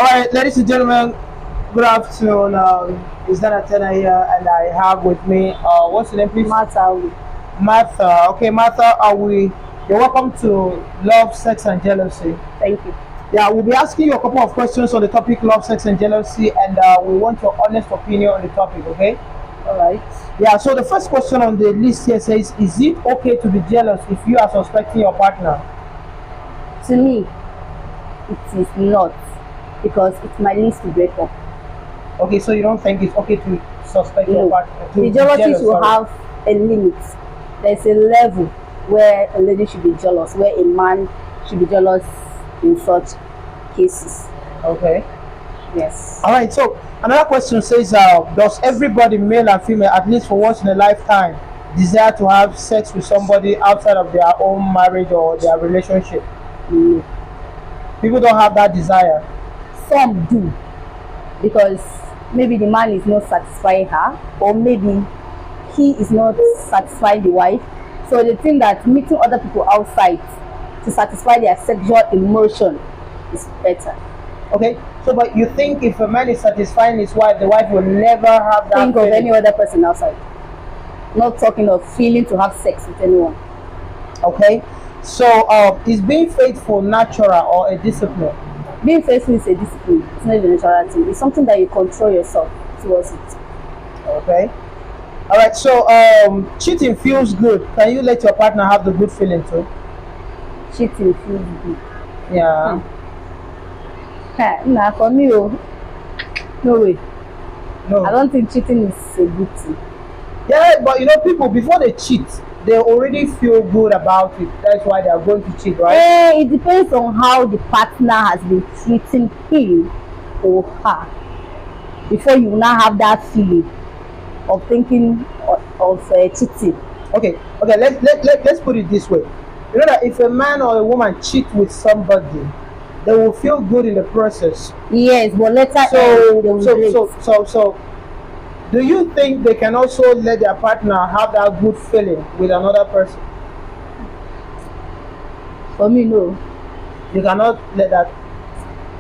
All right, ladies and gentlemen, good afternoon. It's Donatella here, and I have with me, what's your name, please? Matter. Martha. Okay, Martha, are we? You're welcome to Love, Sex, and Jealousy. Thank you. Yeah, we'll be asking you a couple of questions on the topic love, sex, and jealousy, and we want your honest opinion on the topic, okay? All right. Yeah, so the first question on the list here says, is it okay to be jealous if you are suspecting your partner? To me, it is not because it might lead to break up. Okay, so you don't think it's okay to suspect your No. partner? To The be jealousy jealous, should sorry. have a limit. There's a level where a lady should be jealous, where a man should be jealous in such cases. Okay. Yes. All right. So another question says, does everybody, male and female, at least for once in a lifetime, desire to have sex with somebody outside of their own marriage or their relationship? No. People don't have that desire. Some do because maybe the man is not satisfying her, or maybe he is not satisfying the wife. So they think that meeting other people outside to satisfy their sexual emotion is better. Okay. So, but you think if a man is satisfying his wife, the wife will never have that Think of feeling? any other person outside. Not talking of feeling to have sex with anyone. Okay. So, is being faithful natural or a discipline? Being faithful is a discipline. It's not a natural thing. It's something that you control yourself towards it. Okay. All right. So, cheating feels good. Can you let your partner have the good feeling too? Cheating feels good. Yeah. Nah, for me, oh, no way. No. I don't think cheating is a good thing. Yeah, but you know, people before they cheat, they already feel good about it. That's why they are going to cheat, right? It depends on how the partner has been treating him or her before you now have that feeling of thinking of cheating. Okay, okay. Let's put it this way. You know that if a man or a woman cheat with somebody, they will feel good in the process. Yes, but later So, they will so, break. so, do you think they can also let their partner have that good feeling with another person? For me, no. You cannot let that.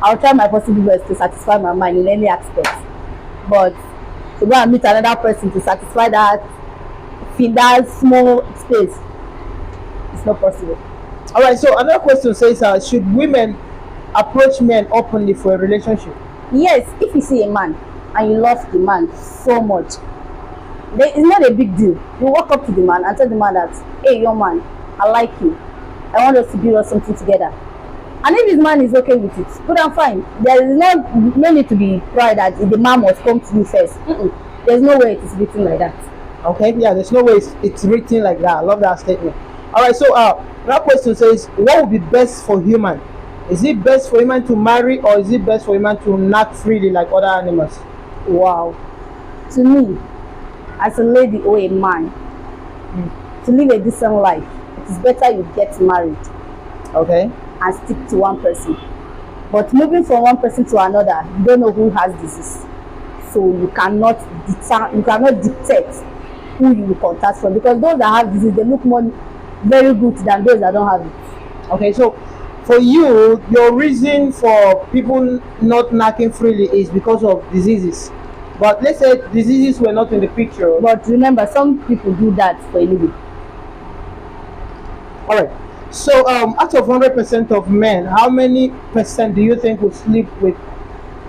I'll try my possible best to satisfy my mind in any aspect, but to go and meet another person to satisfy that small space, it's not possible. All right. So another question says, should women approach men openly for a relationship? Yes, if you see a man and you love the man so much, it's not a big deal. You walk up to the man and tell the man that, hey, young man, I like you. I want us to build something together. And if his man is okay with it, good and fine. There is no need to be proud that the man must come to you first. There's no way it is written like that. Okay, yeah, there's no way it's written like that. I love that statement. All right, so that question says, what would be best for human? Is it best for human to marry, or is it best for human to knock freely like other animals? Wow. To me, as a lady or a man, to live a decent life, it is better you get married Okay. and stick to one person. But moving from one person to another, you don't know who has disease. So you cannot dictate who you will contact from, because those that have disease, they look more very good than those that don't have it. Okay, so for you, your reason for people not knocking freely is because of diseases. But let's say diseases were not in the picture. But remember, some people do that for a living. All right. So out of 100% of men, how many percent do you think would sleep with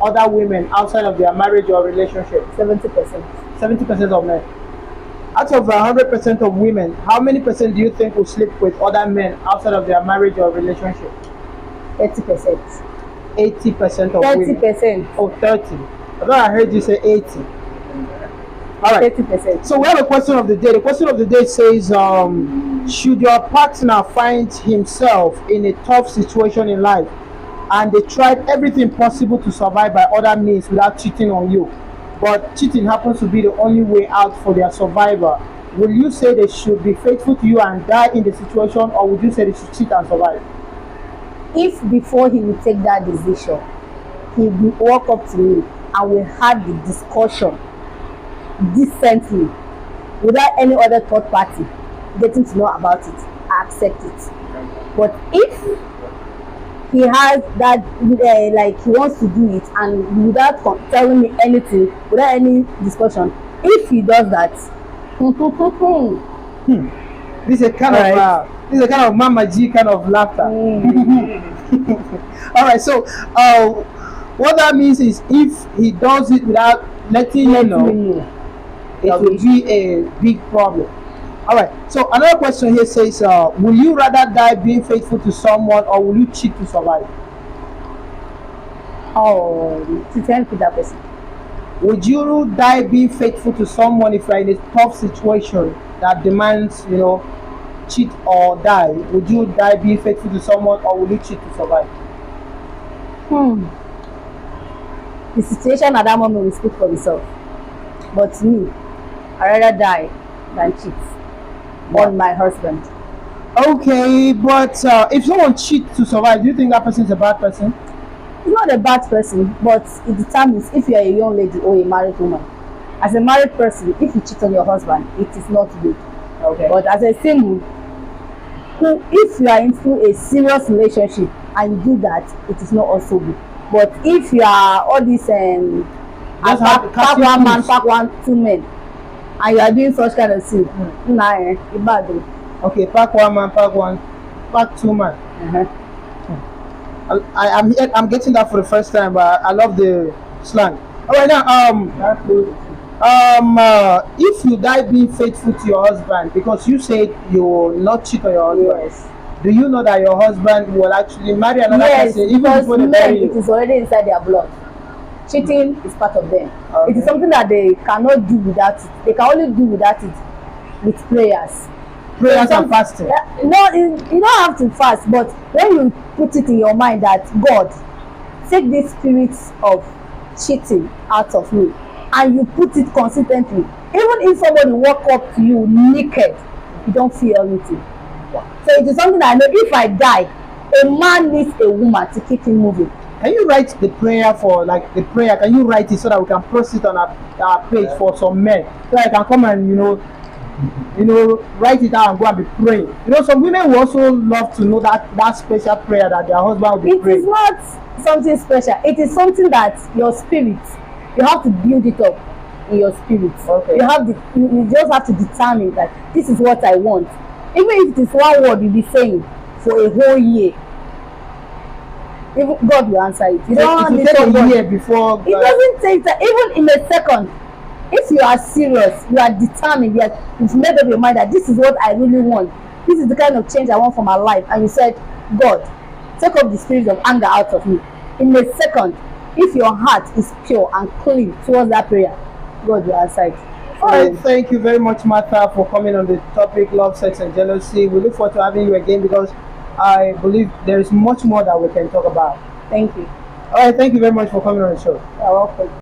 other women outside of their marriage or relationship? 70%. 70% of men. Out of 100% of women, how many percent do you think will sleep with other men outside of their marriage or relationship? 30%. 80% of women. 30%. Oh, 30. I thought I heard you say 80. All right. 30%. So we have a question of the day. The question of the day says, should your partner find himself in a tough situation in life and they tried everything possible to survive by other means without cheating on you, but cheating happens to be the only way out for their survivor, will you say they should be faithful to you and die in the situation, or would you say they should cheat and survive? If before he will take that decision, he will walk up to me and we had the discussion decently without any other third party getting to know about it, I accept it. But if he has that like he wants to do it, and without telling me anything, without any discussion, if he does that, This is a kind of Alright. this is a kind of Mama G kind of laughter. All right. So what that means is if he does it without letting you let know, me know. it will be a big problem. All right. So another question here says, will you rather die being faithful to someone or will you cheat to survive? Oh, to tell to that person. Would you die being faithful to someone if you're in a tough situation that demands, cheat or die? Would you die being faithful to someone or will you cheat to survive? The situation at that moment will speak for itself. But me, I rather die than cheat on my husband. Okay, but if someone cheats to survive, do you think that person is a bad person? He's not a bad person, but it determines if you are a young lady or a married woman. As a married person, if you cheat on your husband, it is not good. Okay. But as a single, if you are into a serious relationship and you do that, it is not also good. But if you are all this Just have pack captive one man, goods. pack one, two men, and you are doing such kind of thing, nah, it's bad. Okay, pack one man, pack one, pack two man. I'm getting that for the first time, but I love the slang. All right, now if you die being faithful to your husband, because you said you will not cheat on your husband, Yes. do you know that your husband will actually marry another Yes, person even because before they men, marry it you? is already inside their blood. Cheating is part of them. Okay. It is something that they cannot do without it. They can only do without it with prayers. Prayers Some- and fasting. No, you don't have to fast, but when you put it in your mind that God, take this spirit of cheating out of me, and you put it consistently, even if somebody walk up to you naked, you don't feel anything. So it is something that I know if I die, a man needs a woman to keep him moving. Can you write the prayer for like the prayer? Can you write it so that we can post it on our page for some men, so I can come and write it out and go and be praying. Some women will also love to know that special prayer that their husband will be It praying. is not something special. It is something that your spirit, you have to build it up in your spirit. Okay. You just have to determine that this is what I want. Even if it is one word you'll be saying for a whole year, even God will answer it. You don't It will need take a somebody. year before. It doesn't take that. Even in a second, if you are serious, you are determined, you've made up your mind that this is what I really want, this is the kind of change I want for my life, and you said, God, take up the spirit of anger out of me. In a second, if your heart is pure and clean towards that prayer, God will answer it. All right, thank you very much, Martha, for coming on the topic love, sex, and jealousy. We look forward to having you again because I believe there is much more that we can talk about. Thank you. All right, thank you very much for coming on the show. You're welcome.